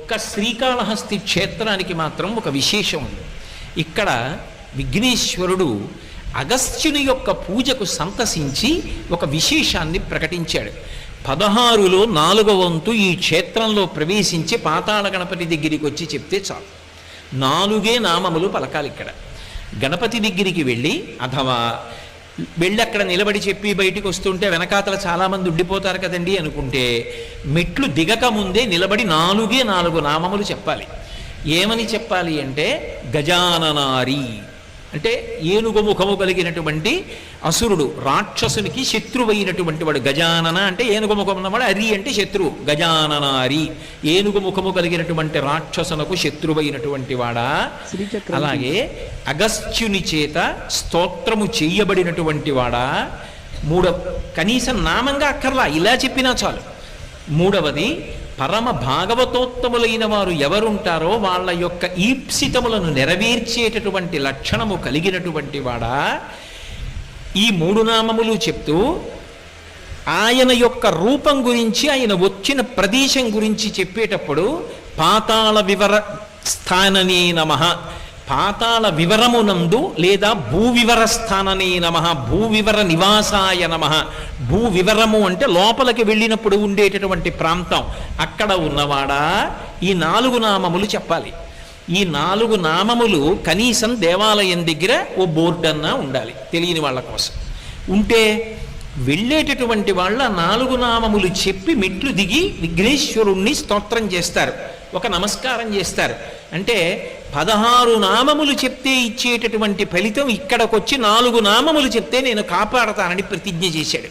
ఒక్క శ్రీకాళహస్తి క్షేత్రానికి మాత్రం ఒక విశేషం ఉంది. ఇక్కడ విఘ్నేశ్వరుడు అగస్త్యుని యొక్క పూజకు సంతసించి ఒక విశేషాన్ని ప్రకటించాడు. 16లో 4వ వంతు ఈ క్షేత్రంలో ప్రవేశించి పాతాళ గణపతి దగ్గరికి వచ్చి చెప్తే చాలు. 4 నామములు పలకాలి. ఇక్కడ గణపతి దగ్గరికి వెళ్ళి అథవా వెళ్ళి అక్కడ నిలబడి చెప్పి బయటికి వస్తుంటే వెనకాతల చాలామంది ఉండిపోతారు కదండి అనుకుంటే మెట్లు దిగక ముందే నిలబడి 4 నామములు చెప్పాలి. ఏమని చెప్పాలి అంటే గజాననారి అంటే ఏనుగు ముఖము కలిగినటువంటి అసురుడు, రాక్షసునికి శత్రువైనటువంటి వాడు. గజానన అంటే ఏనుగు ముఖం ఉన్నవాడు, అరి అంటే శత్రువు. గజాననారి ఏనుగు ముఖము కలిగినటువంటి రాక్షసునకు శత్రువైనటువంటి వాడా. అలాగే అగస్త్యుని చేత స్తోత్రము చేయబడినటువంటి వాడా. కనీసం నామంగా అక్కర్లా, ఇలా చెప్పినా చాలు. 3వది పరమ భాగవతోత్తములైన వారు ఎవరుంటారో వాళ్ళ యొక్క ఈప్సితములను నెరవేర్చేటటువంటి లక్షణము కలిగినటువంటి వాడా. ఈ 3 నామములు చెప్తూ ఆయన యొక్క రూపం గురించి, ఆయన వచ్చిన ప్రదేశం గురించి చెప్పేటప్పుడు పాతాళ వివర స్థాననే నమః, పాతాళ వివరమునందు లేదా భూవివర స్థాననే నమః, భూవివర నివాసాయ నమః. భూవివరము అంటే లోపలికి వెళ్ళినప్పుడు ఉండేటటువంటి ప్రాంతం, అక్కడ ఉన్నవాడా. ఈ 4 నామములు చెప్పాలి. ఈ 4 నామములు కనీసం దేవాలయం దగ్గర ఓ బోర్డు అన్నా ఉండాలి, తెలియని వాళ్ళ కోసం. ఉంటే వెళ్ళేటటువంటి వాళ్ళ 4 నామములు చెప్పి మెట్లు దిగి విఘ్నేశ్వరుణ్ణి స్తోత్రం చేస్తారు, ఒక నమస్కారం చేస్తారు. అంటే 16 నామములు చెప్తే ఇచ్చేటటువంటి ఫలితం ఇక్కడికొచ్చి 4 నామములు చెప్తే నేను కాపాడతానని ప్రతిజ్ఞ చేశాడు.